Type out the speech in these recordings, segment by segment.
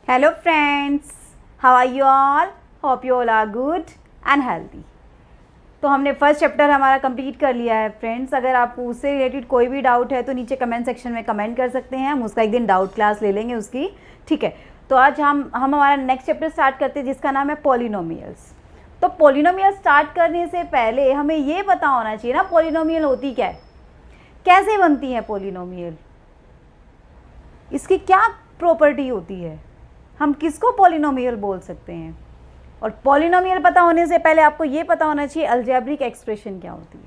Hello friends, how are you all? Hope you all are good and healthy. तो हमने first chapter हमारा complete कर लिया है फ्रेंड्स। अगर आपको उससे रिलेटेड कोई भी डाउट है तो नीचे कमेंट सेक्शन में कमेंट कर सकते हैं, हम उसका एक दिन डाउट क्लास ले लेंगे उसकी। ठीक है, तो आज हम हमारा नेक्स्ट चैप्टर स्टार्ट करते हैं जिसका नाम है पॉलिनोमियल्स। तो पॉलिनोमियल स्टार्ट करने से पहले हमें ये पता होना चाहिए ना पॉलिनोमियल होती क्या है, कैसे बनती है पॉलिनोमियल, इसकी क्या प्रॉपर्टी होती है, हम किसको पॉलिनोमियल बोल सकते हैं। और पॉलिनोमियल पता होने से पहले आपको ये पता होना चाहिए अलजेब्रिक एक्सप्रेशन क्या होती है।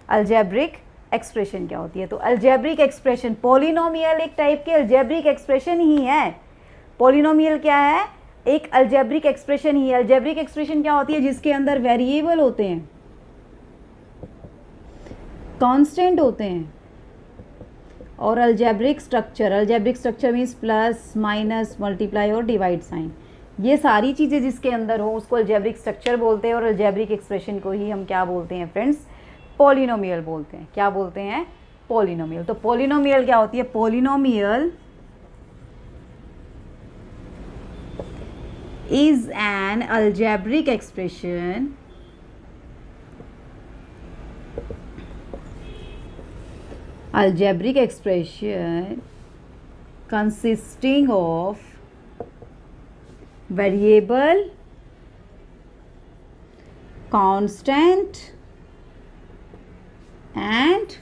अलजेब्रिक एक्सप्रेशन क्या होती है? तो अलजेब्रिक एक्सप्रेशन, पॉलिनोमियल एक टाइप के अलजेब्रिक एक्सप्रेशन ही है। पॉलिनोमियल क्या है? एक अलजेब्रिक एक्सप्रेशन ही है। अलजेब्रिक एक्सप्रेशन क्या होती है? जिसके अंदर वेरिएबल होते हैं, कांस्टेंट होते हैं, और algebraic structure means plus minus multiply और डिवाइड साइन, ये सारी चीज़ें जिसके अंदर हो उसको अलजेब्रिक स्ट्रक्चर बोलते हैं। और अलजेब्रिक एक्सप्रेशन को ही हम क्या बोलते हैं फ्रेंड्स? पॉलिनोमियल बोलते हैं। क्या बोलते हैं? पॉलिनोमियल। तो पॉलिनोमियल क्या होती है? Polynomial is an algebraic expression consisting of variable, constant and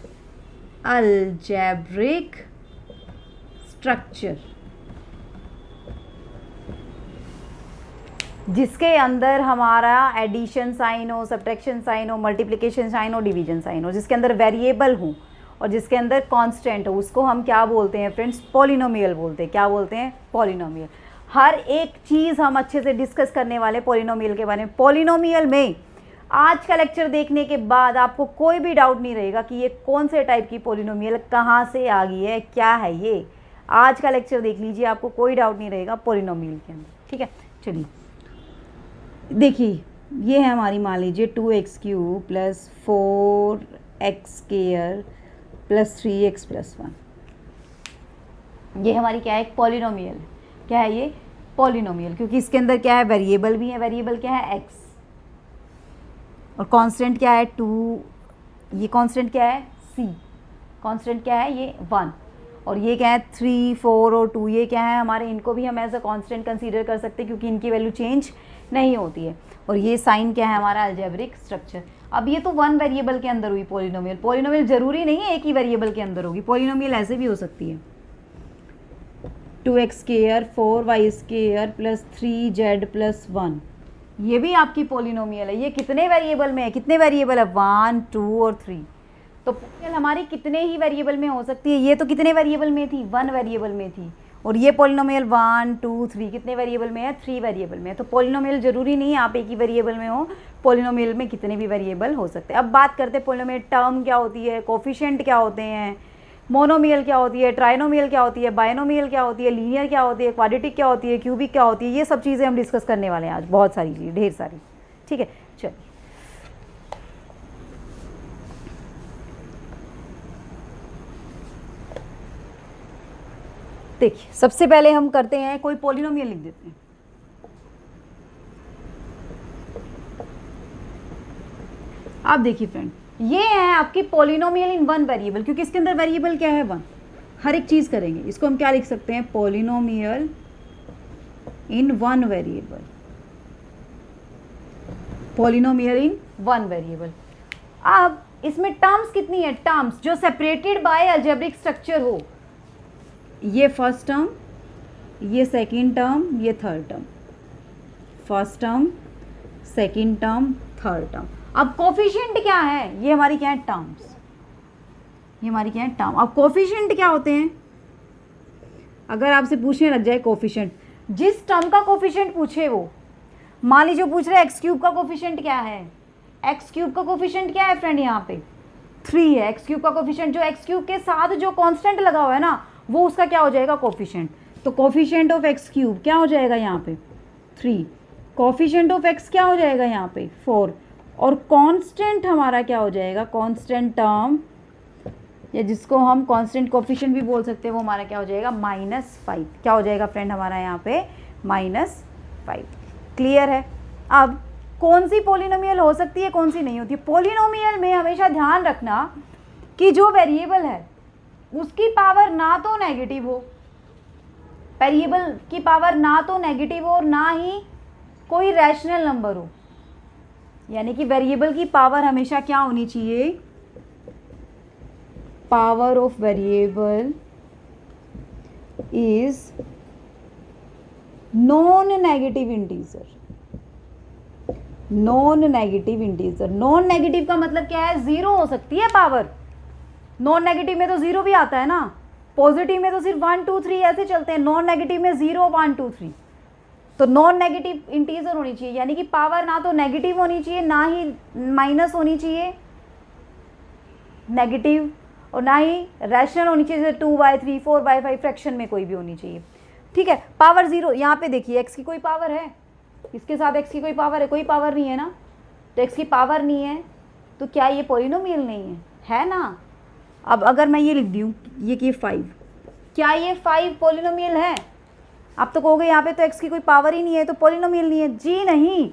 algebraic structure, जिसके अंदर हमारा एडिशन साइन हो, सब्ट्रैक्शन साइन हो, मल्टीप्लिकेशन साइन हो, डिवीजन साइन हो, जिसके अंदर वेरिएबल हो और जिसके अंदर कांस्टेंट हो, उसको हम क्या बोलते हैं फ्रेंड्स? पॉलिनोमियल बोलते हैं। क्या बोलते हैं? पॉलिनोमियल। हर एक चीज़ हम अच्छे से डिस्कस करने वाले पॉलिनोमियल के बारे में। पॉलिनोमियल में आज का लेक्चर देखने के बाद आपको कोई भी डाउट नहीं रहेगा कि ये कौन से टाइप की पॉलिनोमियल कहाँ से आ गई है, क्या है ये। आज का लेक्चर देख लीजिए, आपको कोई डाउट नहीं रहेगा पॉलिनोमियल के अंदर। ठीक है, चलिए देखिए, ये है हमारी, मान लीजिए 2x³ plus 4x² plus 3x plus 1, ये हमारी क्या है? एक पॉलिनोमियल। क्या है ये? पॉलिनोमियल। क्योंकि इसके अंदर क्या है? वेरिएबल भी है। वेरिएबल क्या है? x। और कांस्टेंट क्या है? 2। ये कांस्टेंट क्या है? c। कांस्टेंट क्या है? ये 1। और ये क्या है? 3, 4 और 2, ये क्या है हमारे? इनको भी हम एज अ कांस्टेंट कंसीडर कर सकते हैं क्योंकि इनकी वैल्यू चेंज नहीं होती है। और ये साइन क्या है हमारा? Algebraic structure. अब ये तो वन वेरिएबल के अंदर हुई पॉलिनोमियल। पॉलिनोमियल जरूरी नहीं है एक ही वेरिएबल के अंदर होगी, पॉलिनोमियल ऐसे भी हो सकती है। 2x² 4y² plus 3z plus 1, ये भी आपकी पॉलिनोमियल है। ये कितने वेरिएबल में है? कितने वेरिएबल है? 1, 2 और 3। तो पॉलिनोमियल हमारी कितने ही वेरिएबल में हो सकती है। ये तो कितने वेरिएबल में थी? 1 वेरिएबल में थी। और ये पॉलिनोमियल 1, 2, 3 कितने वेरिएबल में है? 3 वेरिएबल में है। तो पॉलिनोमियल जरूरी नहीं है आप एक ही वेरिएबल में हो, पॉलिनोमियल में कितने भी वेरिएबल हो सकते हैं। अब बात करते हैं पॉलिनोमियल टर्म क्या होती है, कोफिशिएंट क्या होते हैं, मोनोमियल क्या होती है, ट्राइनोमियल क्या होती है, बाइनोमियल क्या होती है, लीनियर क्या होती है, क्वाड्रेटिक क्या होती है, क्यूबिक क्या होती है, ये सब चीज़ें हम डिस्कस करने वाले हैं आज। बहुत सारी चीज़ें, ढेर सारी। ठीक है, चलिए देखिए, सबसे पहले हम करते हैं, कोई पॉलिनोमियल लिख देते हैं। आप देखिए फ्रेंड, ये है आपकी पॉलिनोमियल इन वन वेरिएबल, क्योंकि इसके अंदर वेरिएबल क्या है? 1। हर एक चीज करेंगे, इसको हम क्या लिख सकते हैं? Polynomial in one variable. Polynomial in one variable. अब इसमें टर्म्स कितनी है? टर्म्स जो सेपरेटेड बाय अलजेब्रिक स्ट्रक्चर हो। ये फर्स्ट टर्म, ये सेकंड टर्म, ये third term. First term, second term, third term. अब कोफिशिएंट क्या है? ये हमारी क्या है? टर्म्स। ये हमारी क्या है? टर्म। अब कोफिशिएंट क्या होते हैं? अगर आपसे पूछने लग जाए कोफिशिएंट, जिस टर्म का कोफिशिएंट पूछे वो, मान लीजिए पूछ रहे x³ का कोफिशिएंट क्या है? x³ का कोफिशिएंट क्या है फ्रेंड? यहाँ पे 3 है। x³ का कोफिशिएंट, जो x³ के साथ जो कांस्टेंट लगा हुआ है ना, वो उसका क्या हो जाएगा? कोफिशिएंट। तो कोफिशिएंट ऑफ x³ क्या हो जाएगा यहाँ पे? 3। कोफिशिएंट ऑफ x क्या हो जाएगा यहाँ पे? 4। और कांस्टेंट हमारा क्या हो जाएगा? कांस्टेंट टर्म या जिसको हम कांस्टेंट कोफिशिएंट भी बोल सकते हैं, वो हमारा क्या हो जाएगा, -5। क्या हो जाएगा फ्रेंड हमारा यहाँ पे, -5। क्लियर है। अब कौन सी पॉलिनोमियल हो सकती है, कौन सी नहीं होती। पॉलिनोमियल में हमेशा ध्यान रखना कि जो वेरिएबल है उसकी पावर ना तो नेगेटिव हो, वेरिएबल की पावर ना तो नेगेटिव हो और ना ही कोई रैशनल नंबर हो। यानी कि वेरिएबल की पावर हमेशा क्या होनी चाहिए, power of variable is non negative integer. Non negative integer, non negative का मतलब क्या है, जीरो हो सकती है पावर। नॉन नेगेटिव में तो जीरो भी आता है ना, पॉजिटिव में तो सिर्फ 1 2 3 ऐसे चलते हैं, नॉन नेगेटिव में 0 1 2 3। तो नॉन नेगेटिव इंटीजर होनी चाहिए, यानी कि पावर ना तो नेगेटिव होनी चाहिए ना ही माइनस होनी चाहिए नेगेटिव, और ना ही रैशनल होनी चाहिए, जैसे 2/3 4/5 फ्रैक्शन में कोई भी होनी चाहिए। ठीक है, पावर 0। यहाँ पे देखिए एक्स की कोई पावर है, इसके साथ एक्स की कोई पावर है, कोई पावर नहीं है ना, तो एक्स की पावर नहीं है तो क्या ये पॉलिनोमियल नहीं है ना। अब अगर मैं ये लिख दूँ ये कि 5, क्या ये 5 पॉलिनोमियल है। आप तो कहोगे यहाँ पे तो एक्स की कोई पावर ही नहीं है तो पॉलिनोमियल नहीं है। जी नहीं,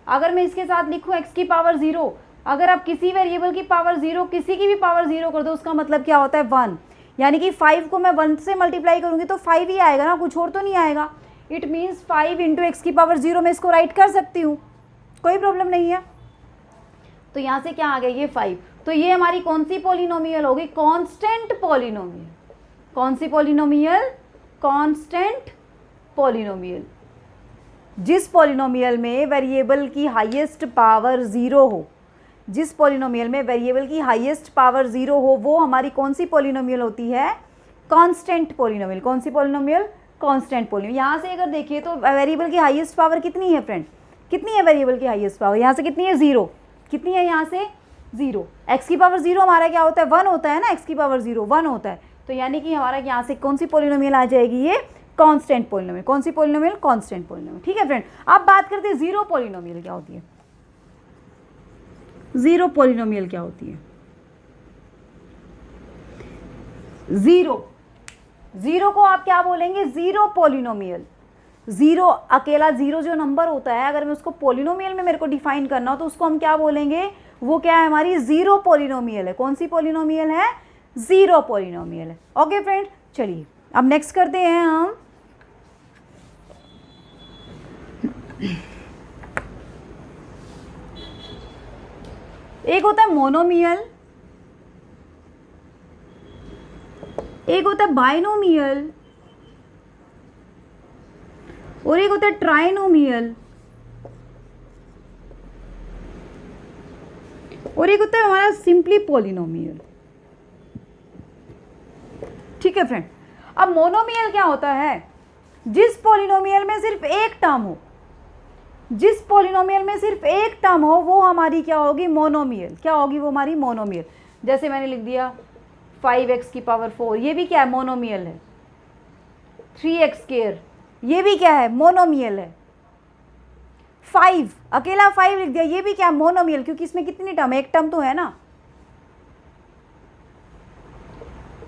अगर मैं इसके साथ लिखूँ एक्स की पावर 0, अगर आप किसी वेरिएबल की पावर 0 किसी की भी पावर 0 कर दो, उसका मतलब क्या होता है 1। यानी कि 5 को मैं 1 से मल्टीप्लाई करूँगी तो 5 ही आएगा ना, कुछ और तो नहीं आएगा। इट मीन्स 5 इंटू एक्स की पावर 0 मैं इसको राइट कर सकती हूँ, कोई प्रॉब्लम नहीं है। तो यहाँ से क्या आ गया, ये 5। तो ये हमारी कौन सी पॉलिनोमियल होगी, कांस्टेंट पॉलिनोमियल। कौन सी पॉलिनोमियल, कांस्टेंट पॉलिनोमियल। जिस पॉलिनोमियल में वेरिएबल की हाईएस्ट पावर 0 हो, जिस पॉलिनोमियल में वेरिएबल की हाईएस्ट पावर 0 हो, वो हमारी कौन सी पॉलिनोमियल होती है, कांस्टेंट पॉलिनोमियल। कौन सी पॉलिनोमियल, कांस्टेंट पॉलिनोमियल। यहाँ से अगर देखिए तो वेरिएबल की हाईएस्ट पावर कितनी है फ्रेंड, कितनी है वेरिएबल की हाईएस्ट पावर, यहाँ से कितनी है 0, कितनी है यहाँ से 0। एक्स की पावर 0 हमारा क्या होता है 1 होता है ना, एक्स की पावर 0 1 होता है। तो यानी कि हमारा यहाँ से कौन सी पॉलिनोमियल आ जाएगी, ये कांस्टेंट पॉलिनोमियल। कौन सी पॉलिनोमियल, कांस्टेंट पॉलिनोमियल। ठीक है फ्रेंड, अब बात करते हैं जीरो पॉलिनोमियल क्या होती है। जीरो पॉलिनोमियल क्या होती है, जीरो को आप क्या बोलेंगे, जीरो पॉलिनोमियल। जीरो अकेला जीरो जो नंबर होता है, अगर मैं उसको पॉलिनोमियल में मेरे को डिफाइन करना हो तो उसको हम क्या बोलेंगे, वो क्या है, हमारी जीरो पॉलिनोमियल है। कौन सी पॉलिनोमियल है, जीरो पॉलिनोमियल है। ओके फ्रेंड, चलिए अब नेक्स्ट करते हैं हम एक होता है मोनोमियल, एक होता है बाइनोमियल, और एक होता है ट्राइनोमियल, और एक होता है हमारा सिंपली पॉलिनोमियल। ठीक है फ्रेंड, अब मोनोमियल क्या होता है, जिस पॉलिनोमियल में सिर्फ एक टर्म हो, जिस पॉलिनोमियल में सिर्फ एक टर्म हो वो हमारी क्या होगी, मोनोमियल। क्या होगी वो हमारी मोनोमियल। जैसे मैंने लिख दिया 5x की पावर 4, ये भी क्या है, मोनोमियल है। 3x², ये भी क्या है, मोनोमियल है। 5 अकेला 5 लिख दिया, ये भी क्या है, मोनोमियल, क्योंकि इसमें कितनी टर्म है, एक टर्म तो है ना,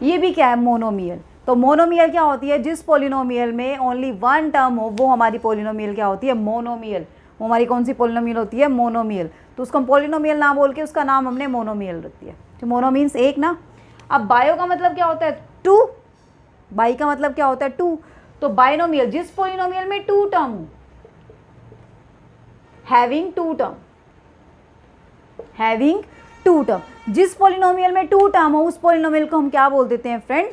ये भी क्या है, मोनोमियल। तो मोनोमियल क्या होती है, जिस पॉलिनोमियल में ओनली वन टर्म हो वो हमारी पॉलिनोमियल क्या होती है, मोनोमियल। वो हमारी कौन सी पॉलिनोमियल होती है, मोनोमियल। तो उसको हम पॉलिनोमियल ना बोल के उसका नाम हमने मोनोमियल रख दिया। तो मोनो मीन्स एक ना। अब बायो का मतलब क्या होता है, 2। बाई का मतलब क्या होता है, 2। तो बाइनोमियल, जिस पॉलिनोमियल में 2 टर्म हो, हैविंग 2 टर्म, हैविंग 2 टर्म, जिस पॉलिनोमियल में 2 टर्म हो उस पॉलिनोमियल को हम क्या बोल देते हैं फ्रेंड,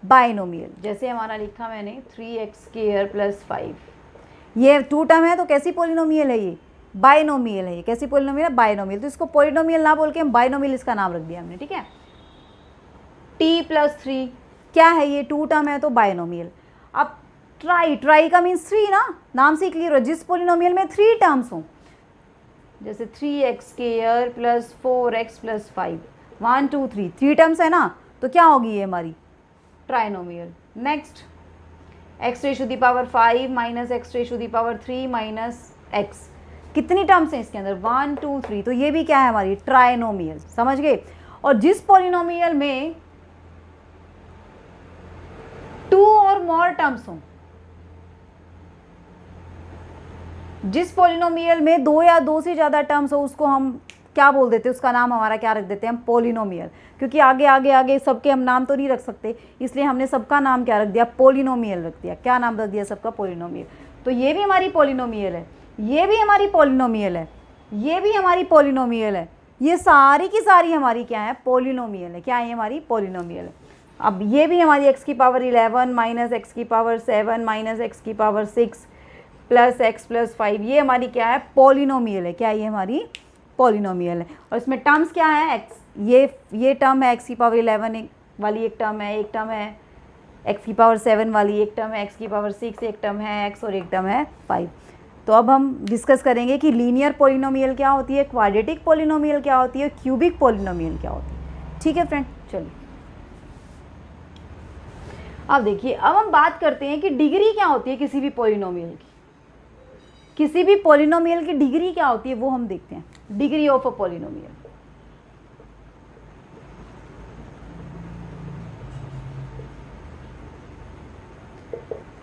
बाइनोमियल। जैसे हमारा लिखा मैंने 3x² + 5, ये 2 टर्म है तो कैसी पॉलिनोमियल है, ये बाइनोमियल है। ये कैसी पॉलिनोमियल है, बाइनोमियल। तो इसको पॉलिनोमियल ना बोल के हम बाइनोमियल इसका नाम रख दिया हमने। ठीक है, t + 3 क्या है, ये 2 टर्म है तो बाइनोमियल। अब ट्राई का मीन्स 3 ना, नाम से क्लियर हो, जिस पॉलिनोमियल में 3 टर्म्स हो, जैसे 3x² + 4x + 5, 1 2 3 टर्म्स है ना, तो क्या होगी ये हमारी trinomial. Next, x⁵5 - x⁵3 - x, कितनी टर्म्स हैं इसके अंदर, 1 2 3, तो ये भी क्या है हमारी ट्राइनोमियल। समझ गए। और जिस पॉलिनोमियल में 2 और मोर टर्म्स हों, जिस पॉलिनोमियल में 2 या 2 से ज़्यादा टर्म्स हो, उसको हम क्या बोल देते हैं, उसका नाम हमारा क्या रख देते हैं, हम पॉलिनोमियल। क्योंकि आगे आगे आगे सबके हम नाम तो नहीं रख सकते, इसलिए हमने सबका नाम क्या रख दिया, पॉलिनोमियल रख दिया। क्या नाम रख दिया सबका, पॉलिनोमियल। तो ये भी हमारी पॉलिनोमियल है, ये भी हमारी पॉलिनोमियल है, ये भी हमारी पॉलिनोमियल है, ये सारी की सारी हमारी क्या है, पॉलिनोमियल है। क्या है, हमारी पॉलिनोमियल है। अब ये भी हमारी x की पावर 11 माइनस एक्स की पावर 7 माइनस एक्स की पावर 6 प्लस x प्लस 5, ये हमारी क्या है, पॉलिनोमियल है। क्या है, ये हमारी पॉलिनोमियल है। और इसमें टर्म्स क्या है, x, ये टर्म है x की पावर 11 वाली एक टर्म है, एक टर्म है x की पावर 7 वाली एक टर्म है, x की पावर 6 एक टर्म है x, और एक टर्म है 5। तो अब हम डिस्कस करेंगे कि लीनियर पॉलिनोमियल क्या होती है, क्वाड्रेटिक पॉलिनोमियल क्या होती है, क्यूबिक पॉलिनोमियल क्या होती है। ठीक है फ्रेंड, चलिए अब देखिए, अब हम बात करते हैं कि डिग्री क्या होती है किसी भी पॉलिनोमियल की। किसी भी पॉलिनोमियल की डिग्री क्या होती है वो हम देखते हैं, डिग्री ऑफ अ पॉलिनोमियल।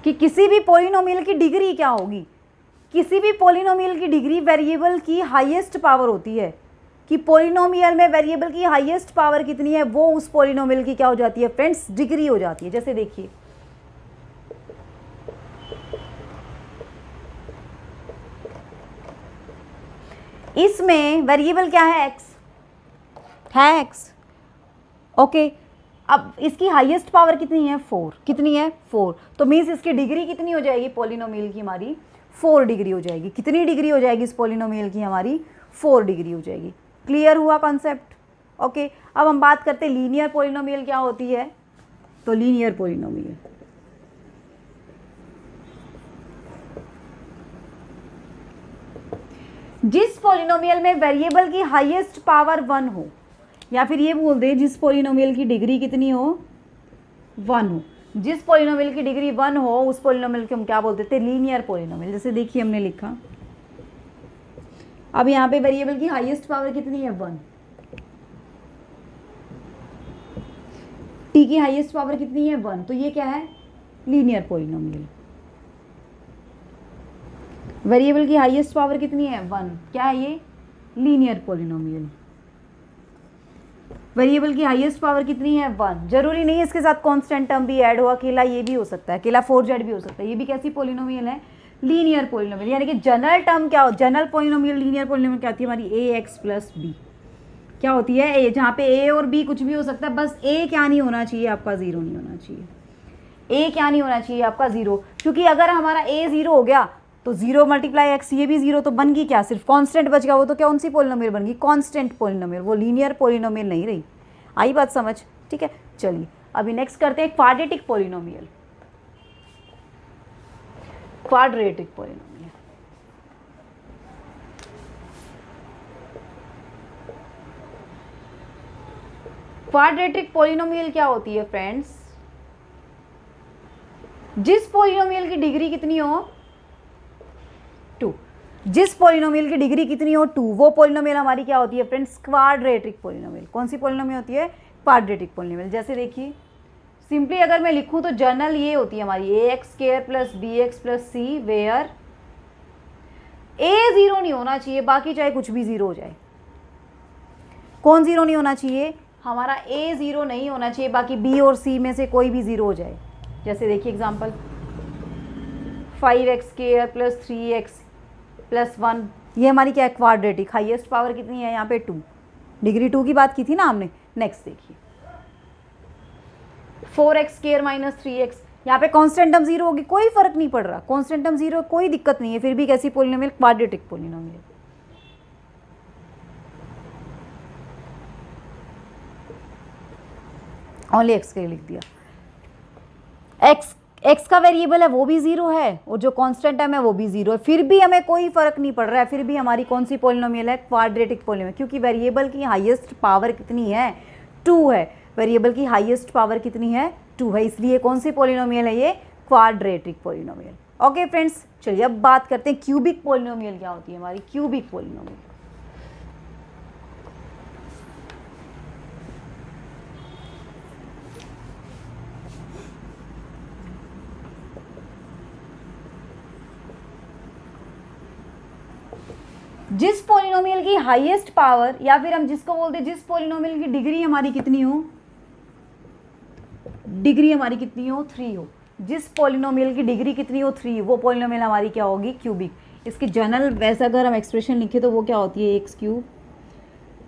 कि किसी भी पॉलिनोमियल की डिग्री क्या होगी, किसी भी पॉलिनोमियल की डिग्री वेरिएबल की हाईएस्ट पावर होती है। कि पॉलिनोमियल में वेरिएबल की हाईएस्ट पावर कितनी है, वो उस पॉलिनोमियल की क्या हो जाती है फ्रेंड्स, डिग्री हो जाती है। जैसे देखिए, इसमें वेरिएबल क्या है, x। ओके, अब इसकी हाईएस्ट पावर कितनी है, 4। कितनी है, 4। तो मीन्स इसकी डिग्री कितनी हो जाएगी पॉलिनोमियल की, हमारी 4 डिग्री हो जाएगी। कितनी डिग्री हो जाएगी इस पॉलिनोमियल की, हमारी 4 डिग्री हो जाएगी। क्लियर हुआ कॉन्सेप्ट। ओके, अब हम बात करते हैं लीनियर पॉलिनोमियल क्या होती है। तो लीनियर पॉलिनोमियल, जिस पॉलिनोमियल में वेरिएबल की हाईएस्ट पावर 1 हो, या फिर ये बोल दे जिस पॉलिनोमियल की डिग्री कितनी हो, 1 हो। जिस पॉलिनोमियल की डिग्री 1 हो उस पॉलिनोमियल को हम क्या बोलते थे, लीनियर पॉलिनोमियल। जैसे देखिए हमने लिखा, अब यहाँ पे वेरिएबल की हाईएस्ट पावर कितनी है, 1। टी की हाईएस्ट पावर कितनी है, 1। तो ये क्या है, लीनियर पॉलिनोमियल। वेरिएबल की हाईएस्ट पावर कितनी है, 1। क्या है ये, लीनियर पॉलिनोमियल। वेरिएबल की हाईएस्ट पावर कितनी है, 1। जरूरी नहीं है इसके साथ कांस्टेंट टर्म भी ऐड हो, अकेला ये भी हो सकता है, अकेला 4z भी हो सकता है। ये भी कैसी पॉलिनोमियल है, लीनियर पॉलिनोमियल। यानी कि जनरल टर्म क्या हो, जनरल पॉलिनोमियल, लीनियर पॉलिनोमियल क्या होती है हमारी, ax प्लस b। क्या होती है, a, जहाँ पे a और b कुछ भी हो सकता है, बस a क्या नहीं होना चाहिए आपका, 0 नहीं होना चाहिए। a क्या नहीं होना चाहिए आपका, 0। क्योंकि अगर हमारा a 0 हो गया तो 0 मल्टीप्लाई x, ये भी 0, तो बन गई क्या, सिर्फ कांस्टेंट बच गया। वो तो कौन सी पॉलिनोमियल बन गई, कांस्टेंट पॉलिनोमियल, वो लीनियर पॉलिनोमियल नहीं रही। आई बात समझ। ठीक है, चलिए अभी नेक्स्ट करते हैं quadratic polynomial. Quadratic polynomial, quadratic polynomial क्या होती है फ्रेंड्स, जिस पॉलिनोमियल की डिग्री कितनी हो, 2। जिस पॉलिनोमियल की डिग्री कितनी हो, 2, वो पॉलिनोमियल हमारी क्या होती है फ्रेंड्स, क्वाड्रेटिक पॉलिनोमियल। कौन सी पॉलिनोमियल होती है, क्वाड्रेटिक पॉलिनोमियल। जैसे देखिए सिंपली अगर मैं लिखूं तो जनरल ये होती है हमारी ax² plus bx plus c, where a 0 नहीं होना चाहिए, बाकी चाहे कुछ भी 0 हो जाए। कौन 0 नहीं होना चाहिए, हमारा a 0 नहीं होना चाहिए, बाकी b और c में से कोई भी 0 हो जाए। जैसे देखिए example, 5x² plus 3x plus 1, ये हमारी क्या है, क्वाड्रेटिक। हाईएस्ट पावर कितनी है यहाँ पे, 2। डिग्री 2 की बात की थी ना हमने। नेक्स्ट देखिए, 4x² माइनस 3x, यहाँ पे कांस्टेंट टर्म 0 होगी, कोई फर्क नहीं पड़ रहा, कांस्टेंट टर्म 0, कोई दिक्कत नहीं है, फिर भी कैसी polynomial, quadratic polynomial. Only x के लिए लिख दिया। x का वेरिएबल है वो भी 0 है, और जो कांस्टेंट टर्म है वो भी 0 है, फिर भी हमें कोई फर्क नहीं पड़ रहा है, फिर भी हमारी कौन सी पॉलिनोमियल है, क्वाड्रेटिक पॉलिनोमियल। क्योंकि वेरिएबल की हाईएस्ट पावर कितनी है, 2 है। वेरिएबल की हाईएस्ट पावर कितनी है, 2 है, इसलिए कौन सी पॉलिनोमियल है ये, क्वाड्रेटिक पॉलिनोमियल। ओके फ्रेंड्स, चलिए अब बात करते हैं क्यूबिक पॉलिनोमियल क्या होती है हमारी, क्यूबिक पॉलिनोमियल। जिस पॉलिनोमियल की हाईएस्ट पावर, या फिर हम जिसको बोलते हैं जिस पॉलिनोमियल की डिग्री हमारी कितनी हो, डिग्री हमारी कितनी हो 3 हो, जिस पॉलिनोमियल की डिग्री कितनी हो 3, वो पॉलिनोमियल हमारी क्या होगी क्यूबिक। इसकी जनरल वैसे अगर हम एक्सप्रेशन लिखें तो वो क्या होती है X cube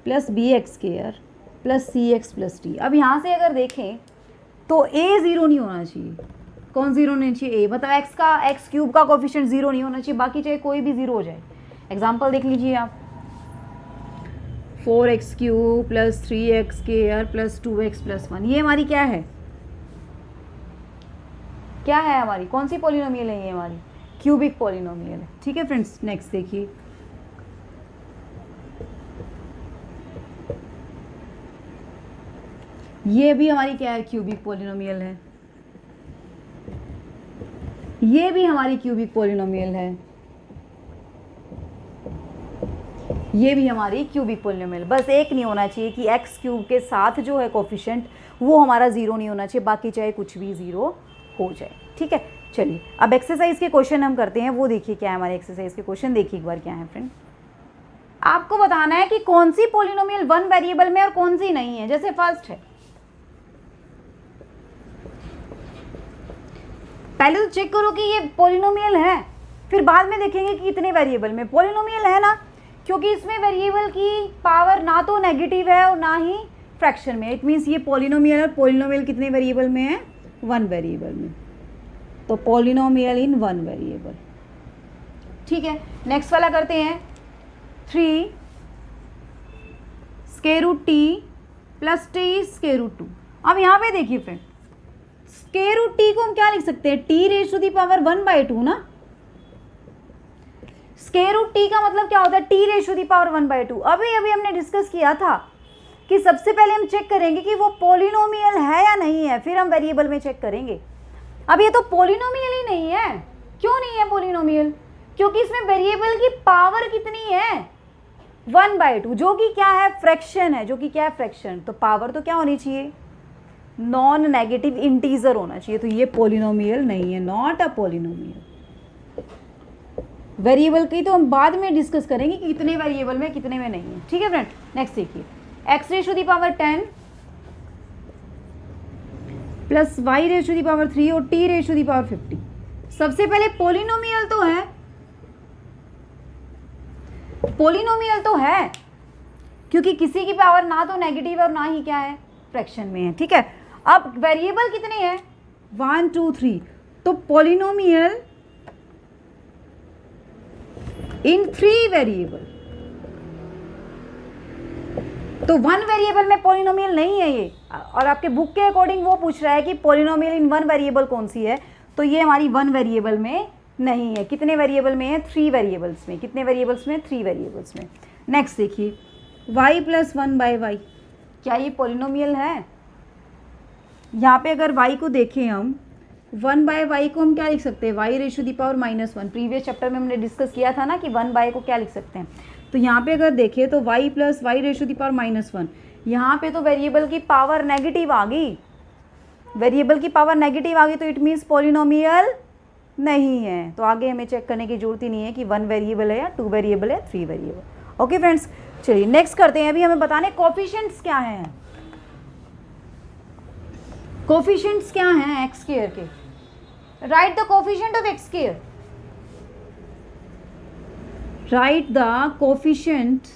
plus B X square plus C X plus T. अब यहाँ से अगर देखें तो ए ज़ीरो नहीं होना चाहिए। कौन ज़ीरो नहीं चाहिए? ए, मतलब एक्स का एक्स क्यूब का कोफिशिएंट ज़ीरो नहीं होना चाहिए, बाकी चाहे कोई भी ज़ीरो हो जाए। एग्जाम्पल देख लीजिए आप, 4x cube plus 3x square plus 2x plus 1, ये हमारी क्या है, क्या है हमारी, कौन सी पॉलिनोमियल है? ये हमारी क्यूबिक पॉलिनोमियल है। ठीक है फ्रेंड्स, नेक्स्ट देखिए, ये भी हमारी क्या है, क्यूबिक पॉलिनोमियल है, ये भी हमारी क्यूबिक पॉलिनोमियल है, ये भी हमारी क्यूबिक पॉलिनोमियल। बस एक नहीं होना चाहिए कि एक्स क्यूब के साथ जो है कोफिशिएंट वो हमारा ज़ीरो नहीं होना चाहिए, बाकी चाहे कुछ भी ज़ीरो हो जाए। ठीक है, चलिए अब एक्सरसाइज के क्वेश्चन हम करते हैं, वो देखिए क्या है हमारे एक्सरसाइज के क्वेश्चन। देखिए एक बार क्या है फ्रेंड, आपको बताना है कि कौन सी पॉलिनोमियल 1 वेरिएबल में और कौन सी नहीं है। जैसे फर्स्ट है, पहले तो चेक करो कि ये पॉलिनोमियल है, फिर बाद में देखेंगे कि कितने वेरिएबल में। पॉलिनोमियल है ना, क्योंकि इसमें वेरिएबल की पावर ना तो नेगेटिव है और ना ही फ्रैक्शन में। इट मीन्स ये पॉलिनोमियल है, पॉलिनोमियल कितने वेरिएबल में है, 1 वेरिएबल में। तो पॉलिनोमियल इन 1 वेरिएबल। ठीक है, नेक्स्ट वाला करते हैं, 3 square root t plus t square root 2। अब यहाँ पे देखिए फ्रेंड, स्क्वायर रूट टी को हम क्या लिख सकते हैं, t raise to the power 1/2 ना। स्क्वायर रूट टी का मतलब क्या होता है, t raise to the power 1/2। अभी हमने डिस्कस किया था कि सबसे पहले हम चेक करेंगे कि वो पॉलिनोमियल है या नहीं है, फिर हम वेरिएबल में चेक करेंगे। अब ये तो पॉलिनोमियल ही नहीं है। क्यों नहीं है पॉलिनोमियल? क्योंकि इसमें वेरिएबल की पावर कितनी है, 1/2, जो कि क्या है, फ्रैक्शन है, जो कि क्या है, फ्रैक्शन। तो पावर तो क्या होनी चाहिए, नॉन नेगेटिव इंटीजर होना चाहिए। तो ये पॉलिनोमियल नहीं है, नॉट अ पॉलिनोमियल। वेरिएबल की तो हम बाद में डिस्कस करेंगे कि कितने वेरिएबल में कितने में नहीं है। ठीक है फ्रेंड, नेक्स्ट देखिए, x raise to the power 10 plus y raise to the power 3 और t raise to the power 50। सबसे पहले पॉलिनोमियल तो है, पॉलिनोमियल तो है, क्योंकि किसी की पावर ना तो नेगेटिव और ना ही क्या है, फ्रैक्शन में है। ठीक है, अब वेरिएबल कितने हैं, 1 2 3। तो पॉलिनोमियल इन 3 वेरिएबल। तो 1 वेरिएबल में पॉलिनोमियल नहीं है ये, और आपके बुक के अकॉर्डिंग वो पूछ रहा है कि पॉलिनोमियल इन 1 वेरिएबल कौन सी है। तो ये हमारी 1 वेरिएबल में नहीं है। कितने वेरिएबल में है, 3 वेरिएबल्स में। कितने वेरिएबल्स में, 3 वेरिएबल्स में। नेक्स्ट देखिए, y प्लस 1/y, क्या ये पॉलिनोमियल है? यहाँ पे अगर y को देखें हम, 1/y को हम क्या लिख सकते हैं, y raise to the power -1। Previous chapter में हमने डिस्कस किया था ना कि 1/y को क्या लिख सकते हैं। तो यहाँ पे अगर देखें तो y plus y raise to the power -1, यहाँ पे तो वेरिएबल की पावर नेगेटिव आ गई, वेरिएबल की पावर नेगेटिव आ गई, तो इट मीन्स पॉलिनोमियल नहीं है। तो आगे हमें चेक करने की जरूरत ही नहीं है कि 1 वेरिएबल है या 2 वेरिएबल है, 3 वेरिएबल। ओके फ्रेंड्स, चलिए नेक्स्ट करते हैं। अभी हमें बताने कोफिशिएंट्स क्या हैं, कोफिशिएंट्स क्या हैं एक्स स्क्वायर के। Right the coefficient of x square, right the coefficient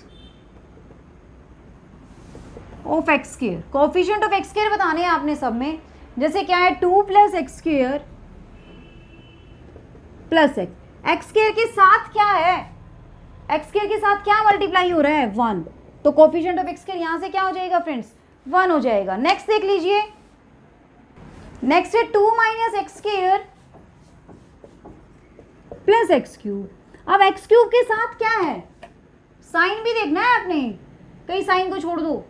of x square. Coefficient of x square बताने हैं आपने सब में। जैसे क्या है, 2 plus x square plus x square के साथ क्या है, एक्स स्क्वायर के साथ क्या मल्टीप्लाई हो रहा है, 1। तो कोफिशिएंट ऑफ एक्स स्क्वायर यहाँ से क्या हो जाएगा फ्रेंड्स, 1 हो जाएगा। नेक्स्ट देख लीजिए, नेक्स्ट है 2 minus x square plus x cube. अब एक्स क्यूब के साथ क्या है, साइन भी देखना है आपने, कई साइन को छोड़ दो।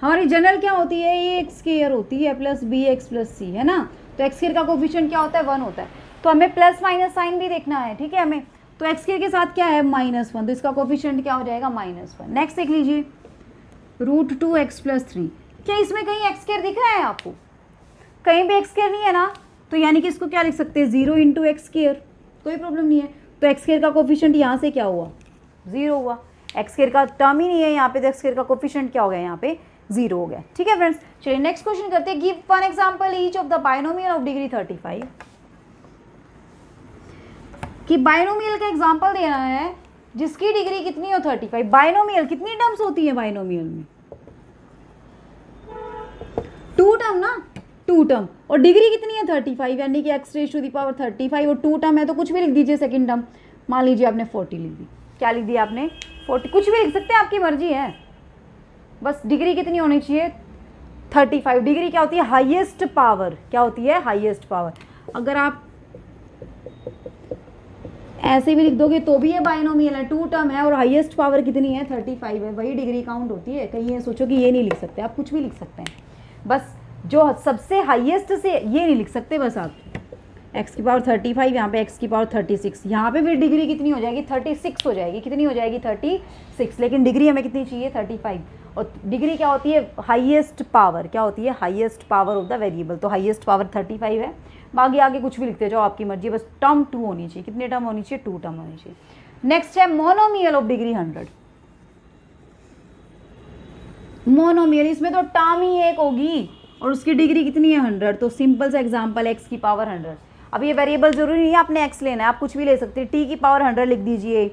हमारी जनरल क्या होती है, ये एक्स स्क्वायर होती है प्लस बी एक्स प्लस सी, है ना। तो एक्स स्क्वायर का कोफिशिएंट क्या होता है, 1 होता है। तो हमें प्लस माइनस साइन भी देखना है, ठीक है हमें। तो एक्स स्क्वायर के साथ क्या है, -1, तो इसका कोफिशिएंट क्या हो जाएगा, -1। नेक्स्ट देख लीजिए, √2x + 3। क्या इसमें कहीं एक्स स्क्वायर दिख रहा है आपको, कहीं भी एक्स स्क्वायर नहीं है ना, तो यानी कि इसको क्या लिख सकते हैं, 0 × x², कोई प्रॉब्लम नहीं है। तो एक्स स्क्वायर का कोफिशिएंट यहाँ से क्या हुआ, 0 हुआ। एक्स स्क्वायर का टर्म ही नहीं है यहाँ पे, तो एक्स स्क्वायर का कोफिशिएंट क्या हो गया यहाँ पे 0 हो गया। ठीक है फ्रेंड्स, चलिए नेक्स्ट क्वेश्चन करते हैं। Give one example each of the binomial of degree 35। कि बाइनोमियल का एग्जांपल देना है जिसकी डिग्री कितनी हो 35। बाइनोमियल कितनी टर्म्स होती है बाइनोमियल में? 2 टर्म ना, 2 टर्म, और डिग्री कितनी है 35, यानी कि x raise to the power 35, और 2 टर्म है तो कुछ भी लिख दीजिए सेकंड टर्म। मान लीजिए आपने 40 लिख दी, क्या लिख दिया आपने 40, कुछ भी लिख सकते हैं, आपकी मर्जी है, बस डिग्री कितनी होनी चाहिए 35। डिग्री क्या होती है? Highest power. क्या होती है? Highest power. अगर आप ऐसे भी लिख दोगे तो भी ये बाइनोमियल है, 2 टर्म है और हाईएस्ट पावर कितनी है 35 है, वही डिग्री काउंट होती है। कहीं ये सोचो कि ये नहीं लिख सकते, आप कुछ भी लिख सकते हैं, बस जो सबसे हाईएस्ट से ये नहीं लिख सकते, बस आप x की पावर 35, यहाँ पे x की पावर 36, यहाँ पे फिर डिग्री कितनी हो जाएगी 36 हो जाएगी। कितनी हो जाएगी 36, लेकिन डिग्री हमें कितनी चाहिए 35। और डिग्री क्या होती है? Highest power. क्या होती है? Highest power of the variable. तो हाईएस्ट पावर 35 है, बाकी आगे कुछ भी लिखते जाओ, आपकी मर्जी, बस टर्म 2 होनी चाहिए। कितने टर्म होनी चाहिए? 2 टर्म होनी चाहिए। नेक्स्ट है मोनोमियल ऑफ डिग्री 100। मोनोमियल, इसमें तो टर्म ही एक होगी और उसकी डिग्री कितनी है 100। तो सिंपल सा एग्जांपल, x की पावर 100। अब ये वेरिएबल जरूरी नहीं है आपने x लेना है, आप कुछ भी ले सकते हैं। t की पावर 100 लिख दीजिए,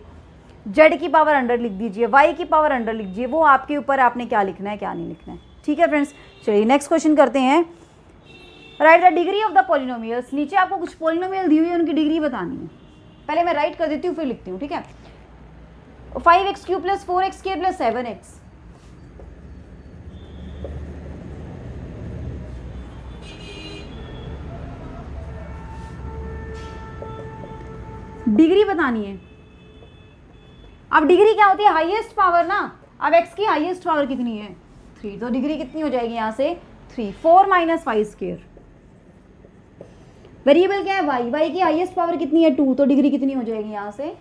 z की पावर 100 लिख दीजिए, y की पावर 100 लिख दीजिए, वो आपके ऊपर आपने क्या लिखना है क्या नहीं लिखना है। ठीक है फ्रेंड्स, चलिए नेक्स्ट क्वेश्चन करते हैं। Right the degree of the polynomials. नीचे आपको कुछ पॉलिनोमियल दी हुई है, उनकी डिग्री बतानी है। पहले मैं राइट कर देती हूँ फिर लिखती हूँ, ठीक है। 5x³ + 4x² + 7x। डिग्री बतानी है। अब डिग्री क्या होती है? हाईएस्ट पावर ना। अब x की हाईएस्ट पावर कितनी है 3, तो डिग्री कितनी हो जाएगी यहाँ से 3। 4 - 5²। वेरिएबल क्या है y की हाईएस्ट पावर कितनी है 2, तो डिग्री कितनी हो जाएगी यहाँ से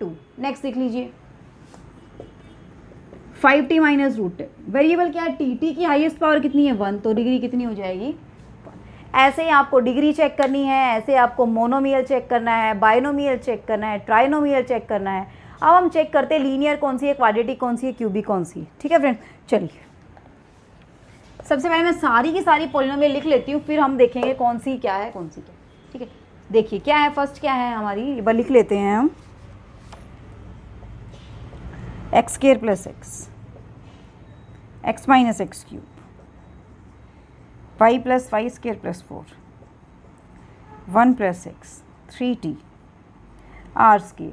2। नेक्स्ट देख लीजिए 5t - √10। वेरिएबल क्या है t की हाईएस्ट पावर कितनी है 1, तो डिग्री कितनी हो जाएगी। ऐसे ही आपको डिग्री चेक करनी है, ऐसे आपको मोनोमियल चेक करना है, बाइनोमियल चेक करना है, ट्राइनोमियल चेक करना है। अब हम चेक करते हैं लीनियर कौन सी है, क्वाड्रेटिक कौन सी है, क्यूबिक कौन सी है। ठीक है फ्रेंड, चलिए सबसे पहले मैं सारी की सारी पॉलिनोमियल लिख लेती हूँ, फिर हम देखेंगे कौन सी क्या है कौन सी क्या। ठीक है, देखिए क्या है, फर्स्ट क्या है हमारी, एक बार लिख लेते हैं हम। x² + x, x - x³, y + y² + 4, 1 + x, 3t, r²,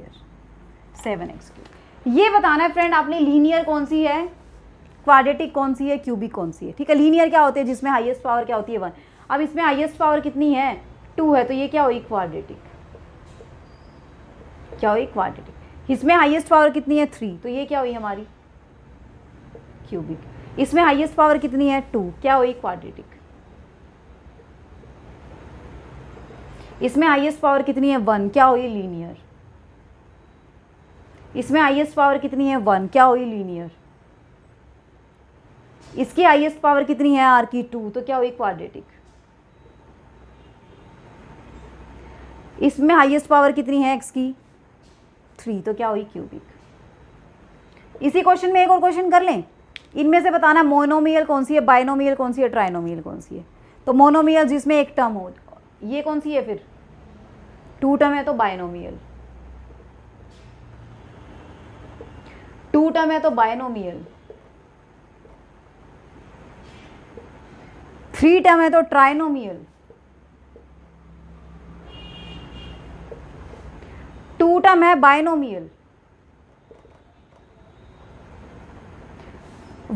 7x³। ये बताना है फ्रेंड आपने लीनियर कौन सी है, क्वाड्रेटिक कौन सी है, क्यूबिक कौन सी है। ठीक है, लीनियर क्या होते हैं जिसमें हाईएस्ट पावर क्या होती है 1। अब इसमें हाईएस्ट पावर कितनी है 2 है, तो ये क्या हुई क्वाड्रेटिक। क्या हुई क्वाड्रेटिक। इसमें हाईएस्ट पावर कितनी है 3, तो ये क्या हुई हमारी क्यूबिक। इसमें हाईएस्ट पावर कितनी है 2, क्या हुई क्वाड्रेटिक। इसमें हाईएस्ट पावर कितनी है 1, क्या हुई लीनियर। इसमें हाईएस्ट पावर कितनी है 1, क्या हुई लीनियर। इसकी हाईएस्ट पावर कितनी है r की 2, तो क्या हुई क्वाड्रेटिक। इसमें हाईएस्ट पावर कितनी है x की 3, तो क्या हुई क्यूबिक। इसी क्वेश्चन में एक और क्वेश्चन कर लें, इनमें से बताना मोनोमियल कौन सी है, बाइनोमियल कौन सी है, ट्राइनोमियल कौन सी है। तो मोनोमियल जिसमें एक टर्म हो, ये कौन सी है फिर 2 टर्म है तो बाइनोमियल। 2 टर्म है तो बाइनोमियल। 3 टर्म है तो ट्राइनोमियल। 2 टर्म है बाइनोमियल।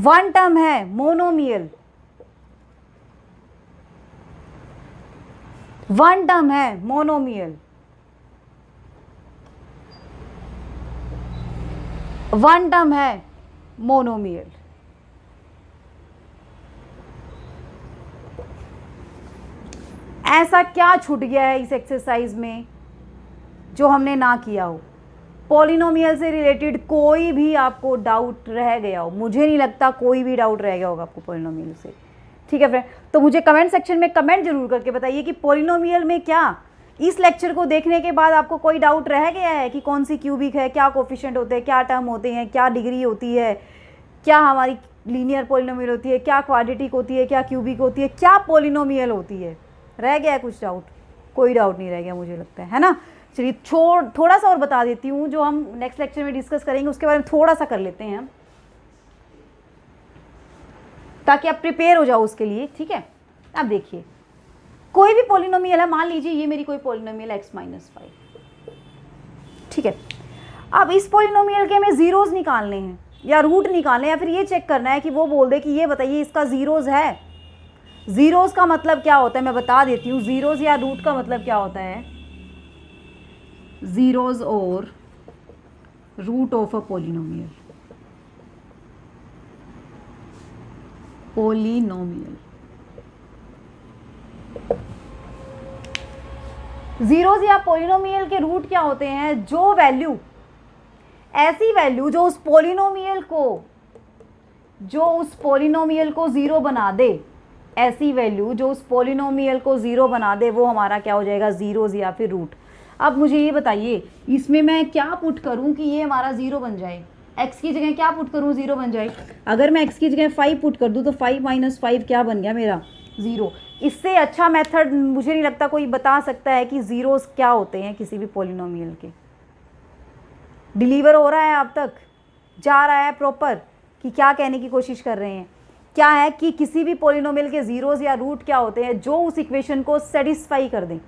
1 टर्म है मोनोमियल। 1 टर्म है मोनोमियल। 1 टर्म है मोनोमियल। ऐसा क्या छूट गया है इस एक्सरसाइज में जो हमने ना किया हो। पॉलिनोमियल से रिलेटेड कोई भी आपको डाउट रह गया हो, मुझे नहीं लगता कोई भी डाउट रह गया होगा आपको पॉलिनोमियल से। ठीक है फ्रेंड, तो मुझे कमेंट सेक्शन में कमेंट जरूर करके बताइए कि पॉलिनोमियल में क्या इस लेक्चर को देखने के बाद आपको कोई डाउट रह गया है कि कौन सी क्यूबिक है, क्या कोफिशिएंट होते हैं, क्या टर्म होते हैं, क्या डिग्री होती है, क्या हमारी लीनियर पॉलिनोमियल होती है, क्या क्वाड्रेटिक होती है, क्या क्यूबिक होती है, क्या पॉलिनोमियल होती है? रह गया है कुछ डाउट? कोई डाउट नहीं रह गया मुझे लगता है ना। चलिए थोड़ा सा और बता देती हूँ, जो हम नेक्स्ट लेक्चर में डिस्कस करेंगे उसके बारे में थोड़ा सा कर लेते हैं हम, ताकि आप प्रिपेयर हो जाओ उसके लिए, ठीक है। अब देखिए, कोई भी पॉलिनोमियल है, मान लीजिए ये मेरी कोई पॉलिनोमियल है x-5, ठीक है। अब इस पॉलिनोमियल के हमें जीरोस निकालने हैं या रूट निकालने, या फिर ये चेक करना है कि वो बोल दे कि ये बताइए इसका जीरोस है। जीरोस का मतलब क्या होता है मैं बता देती हूँ। जीरोस या रूट का मतलब क्या होता है? जीरोस और root of a polynomial. Polynomial zeros या पॉलिनोमियल के रूट क्या होते हैं? जो वैल्यू, ऐसी वैल्यू जो उस पॉलिनोमियल को जीरो बना दे, ऐसी वैल्यू जो उस पॉलिनोमियल को जीरो बना दे, वो हमारा क्या हो जाएगा? जीरोस या फिर रूट। अब मुझे ये बताइए, इसमें मैं क्या पुट करूं कि ये हमारा जीरो बन जाए? x की जगह क्या पुट करूं जीरो बन जाए? अगर मैं x की जगह 5 पुट कर दूं तो 5 - 5 क्या बन गया मेरा? जीरो। इससे अच्छा मेथड मुझे नहीं लगता कोई बता सकता है कि जीरोस क्या होते हैं किसी भी पॉलिनोमियल के। डिलीवर हो रहा है आप तक? जा रहा है प्रॉपर कि क्या कहने की कोशिश कर रहे हैं? क्या है कि किसी भी पॉलिनोमियल के जीरोस या रूट क्या होते हैं? जो उस इक्वेशन को सेटिस्फाई कर दें।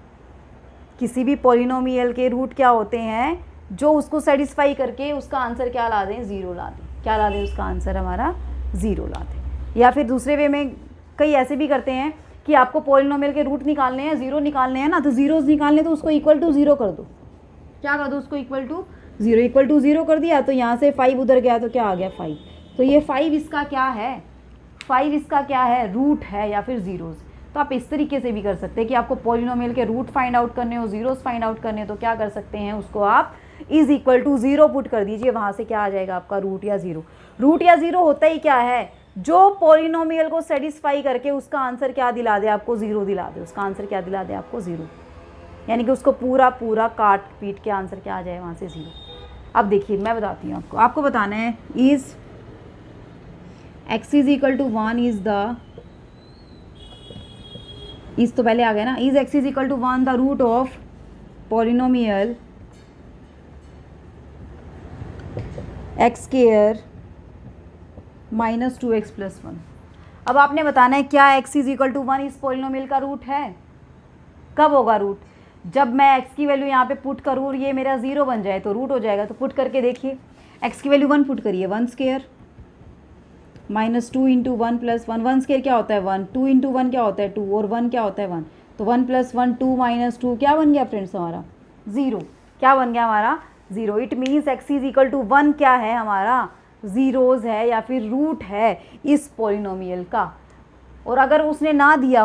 किसी भी पॉलिनोमियल के रूट क्या होते हैं? जो उसको सेटिस्फाई करके उसका आंसर क्या ला दें? ज़ीरो ला दें। क्या ला दें? उसका आंसर हमारा ज़ीरो ला दें। या फिर दूसरे वे में कई ऐसे भी करते हैं कि आपको पॉलिनोमियल के रूट निकालने हैं, ज़ीरो निकालने हैं ना, तो ज़ीरोस निकालने तो उसको इक्वल टू ज़ीरो कर दो। क्या कर दो? उसको इक्वल टू ज़ीरो कर दिया, तो यहाँ से 5 उधर गया तो क्या आ गया? 5। तो ये 5 इसका क्या है? 5 इसका क्या है? रूट है या फिर ज़ीरोस। तो आप इस तरीके से भी कर सकते हैं कि आपको पॉलिनोमियल के रूट फाइंड आउट करने हो, ज़ीरोस फाइंड आउट करने, तो क्या कर सकते हैं? उसको आप is equal to zero put कर दीजिए, वहाँ से क्या आ जाएगा आपका? रूट या ज़ीरो। रूट या ज़ीरो होता ही क्या है? जो पॉलिनोमियल को सेटिस्फाई करके उसका आंसर क्या दिला दे आपको? ज़ीरो दिला दे। उसका आंसर क्या दिला दे आपको? ज़ीरो। यानी कि उसको पूरा काट पीट के आंसर क्या आ जाए वहाँ से? ज़ीरो। अब देखिए मैं बताती हूँ आपको बताना है, is x is equal to 1 is the, इस तो पहले आ गया ना, is x is equal to 1 the root of polynomial x square -2x + 1। अब आपने बताना है क्या x इज इक्वल टू 1 इस पॉलिनोमियल का रूट है? कब होगा रूट? जब मैं x की वैल्यू यहाँ पे पुट करूँ और ये मेरा ज़ीरो बन जाए तो रूट हो जाएगा। तो पुट करके देखिए, x की वैल्यू 1 पुट करिए, 1 स्क्वायर -2 × 1 + 1, 1 स्क्वायर क्या होता है? 1, 2 × 1 क्या होता है? 2, और 1 क्या होता है? 1। तो 1 + 1 2 - 2 क्या बन गया फ्रेंड्स हमारा? ज़ीरो। क्या बन गया हमारा? Zero. It means x is equal to 1 क्या है हमारा? ज़ीरोज़ है या फिर रूट है इस पॉलिनोमियल का। और अगर उसने ना दिया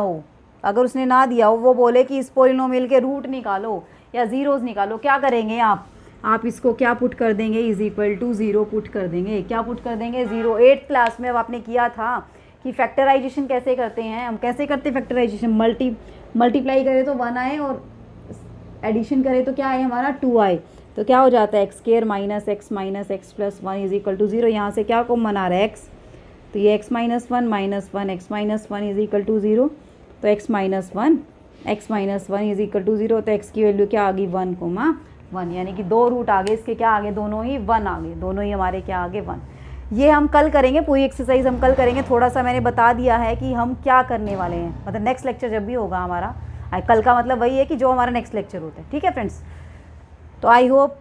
हो, वो बोले कि इस पॉलिनोमियल के रूट निकालो या ज़ीरोज़ निकालो, क्या करेंगे आप इसको क्या पुट कर देंगे? Is equal to zero put कर देंगे। क्या पुट कर देंगे? ज़ीरो। 8th क्लास में अब आपने किया था कि फैक्टराइजेशन कैसे करते हैं हम? कैसे करते फैक्टराइजेशन? मल्टीप्लाई करें तो 1 आए और एडिशन करें तो क्या आए हमारा? 2 आए। तो क्या हो जाता है? x square -x - x + 1 is equal to 0। यहाँ से क्या कॉमन आ रहा है? x। तो ये x - 1 - 1 x - 1 is equal to 0। तो x - 1 इज इक्वल टू 0। तो x की वैल्यू क्या आ गई? 1, यानी कि 2 रूट आ गए इसके। क्या आ गए? दोनों ही 1 आ गए। दोनों ही हमारे क्या आ गए? 1। ये हम कल करेंगे, पूरी एक्सरसाइज हम कल करेंगे। थोड़ा सा मैंने बता दिया है कि हम क्या करने वाले हैं, मतलब नेक्स्ट लेक्चर जब भी होगा हमारा। कल का मतलब वही है कि जो हमारा नेक्स्ट लेक्चर होता है। ठीक है फ्रेंड्स, तो आई होप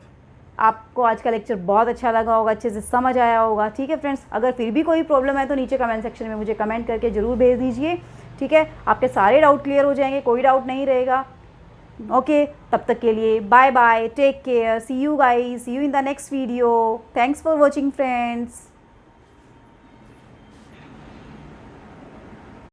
आपको आज का लेक्चर बहुत अच्छा लगा होगा, अच्छे से समझ आया होगा। ठीक है फ्रेंड्स, अगर फिर भी कोई प्रॉब्लम है तो नीचे कमेंट सेक्शन में मुझे कमेंट करके ज़रूर भेज दीजिए। ठीक है, आपके सारे डाउट क्लियर हो जाएंगे, कोई डाउट नहीं रहेगा। ओके, तब तक के लिए bye bye, take care, see you guys, see you in the next video. Thanks for watching friends.